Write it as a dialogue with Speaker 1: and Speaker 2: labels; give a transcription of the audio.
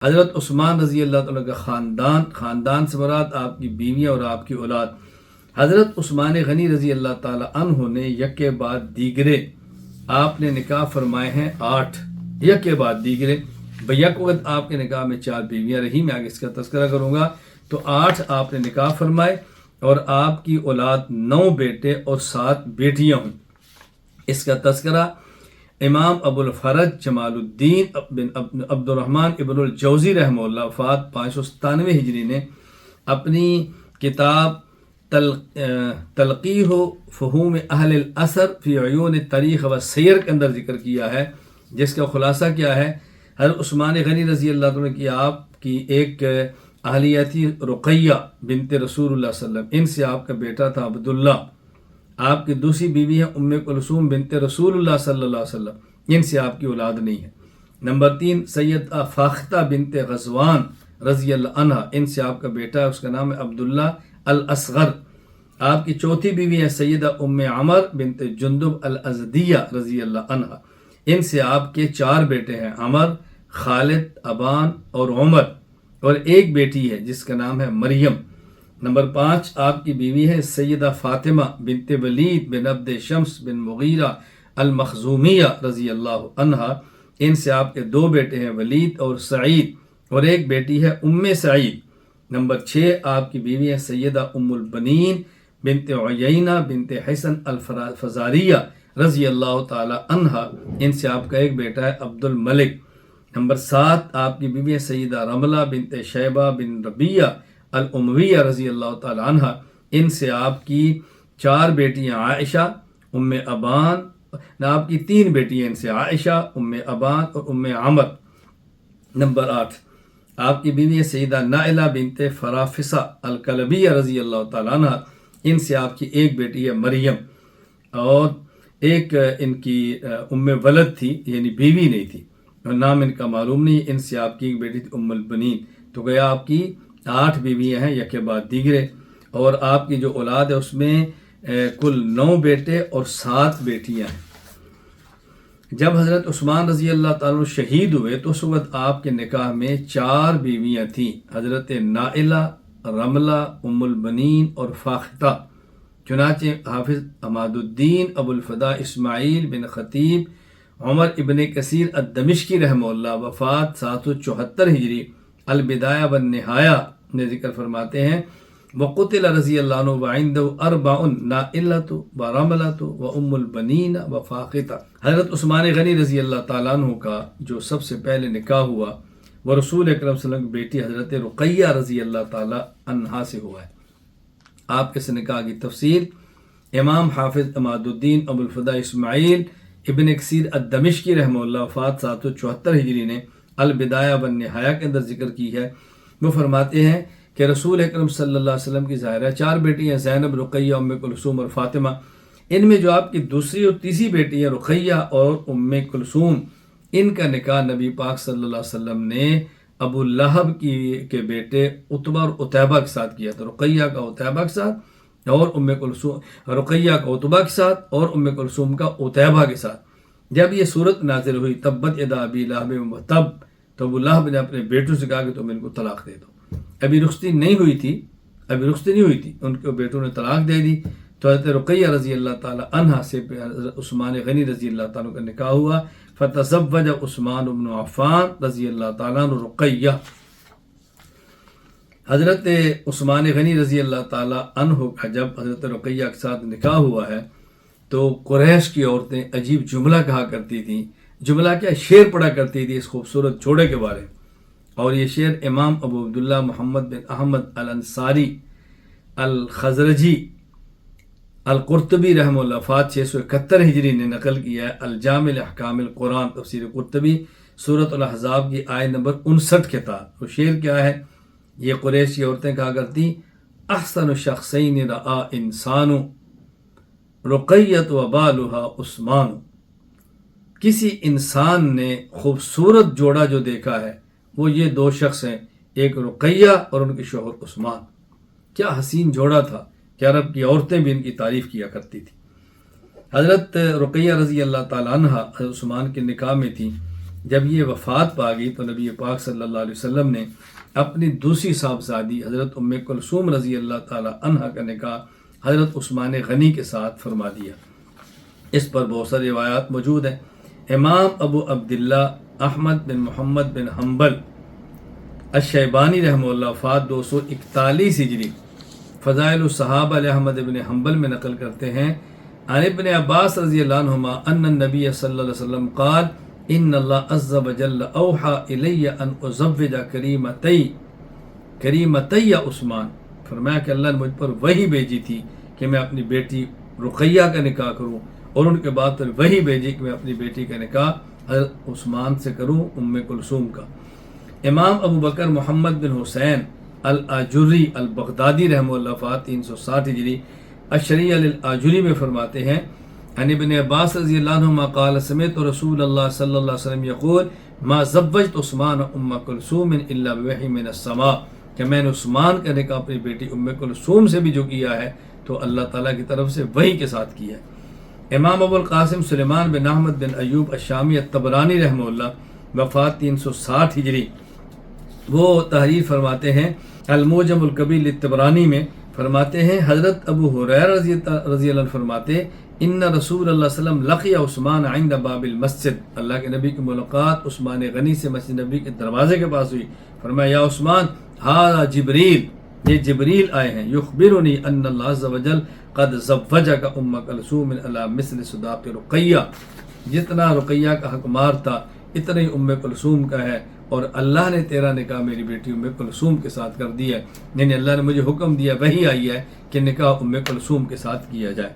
Speaker 1: حضرت عثمان رضی اللہ تعالیٰ کا خاندان سے مراد آپ کی بیویاں اور آپ کی اولاد۔ حضرت عثمان غنی رضی اللہ تعالیٰ عنہ نے یکے بعد دیگرے آپ نے نکاح فرمائے ہیں 8، یکے بعد دیگرے، بیک وقت آپ کے نکاح میں 4 بیویاں رہی، میں آگے اس کا تذکرہ کروں گا، تو 8 آپ نے نکاح فرمائے اور آپ کی اولاد 9 بیٹے اور 7 بیٹیاں ہوں۔ اس کا تذکرہ امام ابو الفرج جمال الدین بن عبد الرحمن ابن الجوزی رحمہ اللہ وفات 597 ہجری نے اپنی کتاب تلقیح فہوم اہل الاثر فی عیون تاریخ و سیر کے اندر ذکر کیا ہے، جس کا خلاصہ کیا ہے؟ حضرت عثمان غنی رضی اللہ عنہ کی آپ کی ایک اہلیہ تھی رقیہ بنت رسول اللہ صلی اللہ علیہ وسلم، ان سے آپ کا بیٹا تھا عبداللہ۔ آپ کی دوسری بیوی ہے ام کلثوم بنت رسول اللہ صلی اللہ علیہ وسلم، ان سے آپ کی اولاد نہیں ہے۔ نمبر 3 سیدہ فاختہ بنت غزوان رضی اللہ عنہ، ان سے آپ کا بیٹا ہے، اس کا نام ہے عبداللہ الاصغر۔ آپ کی چوتھی بیوی ہے سیدہ ام عمر بنت جندب الازدیہ رضی اللہ عنہ، ان سے آپ کے 4 بیٹے ہیں، عمر، خالد، ابان اور عمر، اور ایک بیٹی ہے جس کا نام ہے مریم۔ نمبر 5 آپ کی بیوی ہے سیدہ فاطمہ بنت ولید بن عبد شمس بن مغیرہ المخزومیہ رضی اللہ عنہ، ان سے آپ کے 2 بیٹے ہیں، ولید اور سعید، اور ایک بیٹی ہے ام سعید۔ نمبر 6 آپ کی بیوی ہے سیدہ ام البنین بنت عیینہ بنت حسن الفزاریہ رضی اللہ تعالی عنہ، ان سے آپ کا ایک بیٹا ہے عبد الملک۔ نمبر 7 آپ کی بیوی ہے سیدہ رملہ بنت شیبہ بن ربیہ الامویہ رضی اللہ تعالی عنہ، ان سے آپ کی 4 بیٹیاں عائشہ، ام ابان، آپ کی 3 بیٹیاں ان سے، عائشہ، ام ابان اور ام عمر۔ نمبر 8 آپ کی بیوی ہے سیدہ نائلہ بنت فرافسہ الکلبیہ رضی اللہ تعالی عنہ، ان سے آپ کی ایک بیٹی ہے مریم، اور ایک ان کی ام ولد تھی، یعنی بیوی نہیں تھی اور نام ان کا معلوم نہیں، ان سے آپ کی ایک بیٹی تھی ام البنین۔ تو گویا آپ کی 8 بیویاں ہیں یکے بعد دیگرے، اور آپ کی جو اولاد ہے اس میں کل 9 بیٹے اور 7 بیٹیاں ہیں۔ جب حضرت عثمان رضی اللہ تعالیٰ شہید ہوئے تو اس وقت آپ کے نکاح میں 4 بیویاں تھیں، حضرت نائلہ، رملہ، ام البنین اور فاختہ۔ چنانچہ حافظ عماد الدین ابو الفدا اسماعیل بن خطیب عمر ابن کثیر الدمشقی رحمہ اللہ وفات 774 ہجری البدایہ والنہایہ نے ذکر فرماتے ہیں، وقتل رضی اللہ عنہ وعندہ 4 نائلۃ ورملۃ وام البنین وفاختہ۔ حضرت عثمان غنی رضی اللہ تعالیٰ عنہ کا جو سب سے پہلے نکاح ہوا وہ رسول اکرم صلی اللہ علیہ وسلم کی بیٹی حضرت رقیہ رضی اللہ تعالیٰ عنہا سے ہوا ہے۔ آپ کے اس نکاح کی تفصیل امام حافظ عماد الدین ابو الفدا اسماعیل ابن کثیر الدمشقی رحمہ اللہ وفات 774 ہجری نے البدایہ والنہایہ کے اندر ذکر کی ہے۔ وہ فرماتے ہیں کہ رسول اکرم صلی اللہ علیہ وسلم کی ظاہرہ 4 بیٹی ہیں، زینب، رقیہ، ام کلثوم اور فاطمہ۔ ان میں جو آپ کی دوسری اور تیسری بیٹی ہیں رقیہ اور ام کلثوم، ان کا نکاح نبی پاک صلی اللہ علیہ وسلم نے ابو لہب کے بیٹے عتبہ اور عتیبہ کے ساتھ کیا تھا، رقیہ کا عتیبہ کے ساتھ اور ام کلثوم، رقیہ کا عتبہ کے ساتھ اور ام کلثوم کا عتیبہ کے ساتھ۔ جب یہ صورت نازل ہوئی تبت یدا ابی لہب وتب، تو ابو لہب نے اپنے بیٹوں سے کہا کہ تم ان کو طلاق دے دو۔ ابھی رخصتی نہیں ہوئی تھی، ان کے بیٹوں نے طلاق دے دی، تو حضرت رقیہ رضی اللہ تعالی عنہ سے حضرت عثمان غنی رضی اللہ تعالیٰ کا نکاح ہوا، فتزوج عثمان بن عفان رضی اللہ تعالیٰ عنہ رقیہ۔ حضرت عثمان غنی رضی اللہ تعالیٰ عنہ کا جب حضرت رقیہ کے ساتھ نکاح ہوا ہے تو قریش کی عورتیں عجیب جملہ کہا کرتی تھیں، جملہ کیا، شعر پڑھا کرتی تھی اس خوبصورت جوڑے کے بارے، اور یہ شعر امام ابو عبداللہ محمد بن احمد الانصاری الخزرجی القرطبی رحمہ اللہ وفات 671 ہجری نے نقل کیا ہے، الجامع احکام القرآن تفسیر قرطبی سورۃ الاحزاب کی آیت نمبر 59 کے تحت۔ وہ شعر کیا ہے؟ یہ قریش کی عورتیں کہا کرتی، احسن شخصین رآ انسان رقیت و بالہا عثمان، کسی انسان نے خوبصورت جوڑا جو دیکھا ہے وہ یہ 2 شخص ہیں، ایک رقیہ اور ان کے شوہر عثمان۔ کیا حسین جوڑا تھا کہ عرب کی عورتیں بھی ان کی تعریف کیا کرتی تھی۔ حضرت رقیہ رضی اللہ تعالی عنہ حضرت عثمان کے نکاح میں تھی، جب یہ وفات پا گئی تو نبی پاک صلی اللہ علیہ وسلم نے اپنی دوسری صاحبزادی حضرت ام کلثوم رضی اللہ تعالی عنہ کا نکاح حضرت عثمان غنی کے ساتھ فرما دیا۔ اس پر بہت ساری روایات موجود ہیں۔ امام ابو عبداللہ احمد بن محمد بن حنبل الشیبانی رحمہ اللہ وفات 241 ہجری فضائل الصحابہ احمد بن حنبل میں نقل کرتے ہیں، عن ابن عباس رضی اللہ عنہما ان النبی صلی اللہ علیہ وسلم قال ان اللہ عز وجل اوحى الی ان ازوج کریمتی عثمان، فرمایا کہ اللہ نے مجھ پر وحی بھیجی تھی کہ میں اپنی بیٹی رقیہ کا نکاح کروں، اور ان کے بعد پھر وحی بھیجی کہ میں اپنی بیٹی کا نکاح حضرت عثمان سے کروں، ام کلثوم کا۔ امام ابو بکر محمد بن حسین الآجری البغدادی رحمہ اللہ وفات 360 ہجری الشریعہ للآجری میں فرماتے ہیں، عن ابن عباس رضی اللہ عنہما قال سمعت رسول اللہ صلی اللہ علیہ وسلم یقول ما زوجت عثمان ام کلثوم الا بوحی من السماء، کہ میں نے عثمان کا نکاح اپنی بیٹی ام کلثوم سے بھی جو کیا ہے تو اللہ تعالیٰ کی طرف سے وحی کے ساتھ کیا ہے۔ امام ابو القاسم سلیمان بن احمد بن ایوب الشامی الطبرانی رحمہ اللہ وفات 360 ہجری، وہ تحریر فرماتے ہیں الموجم الکبیر للطبرانی میں، فرماتے ہیں حضرت ابو ہریرہ رضی اللہ عنہ فرماتے ان رسول اللہ صلی اللہ علیہ وسلم لقی عثمان عند باب المسجد، اللہ کے نبی کی ملاقات عثمان غنی سے مسجد نبی کے دروازے کے پاس ہوئی، فرمایا یا عثمان ھذا جبریل، یہ جبریل آئے ہیں، یخبرنی ان اللہ عز وجل قد زوجک ام کلثوم علی مثل صداق رقیہ، جتنا رقیہ کا حق مار تھا اتنا ہی ام کلثوم کا ہے، اور اللہ نے تیرا نکاح میری بیٹی ام کلثوم کے ساتھ کر دیا ہے، یعنی اللہ نے مجھے حکم دیا، وحی آئی ہے کہ نکاح ام کلثوم کے ساتھ کیا جائے۔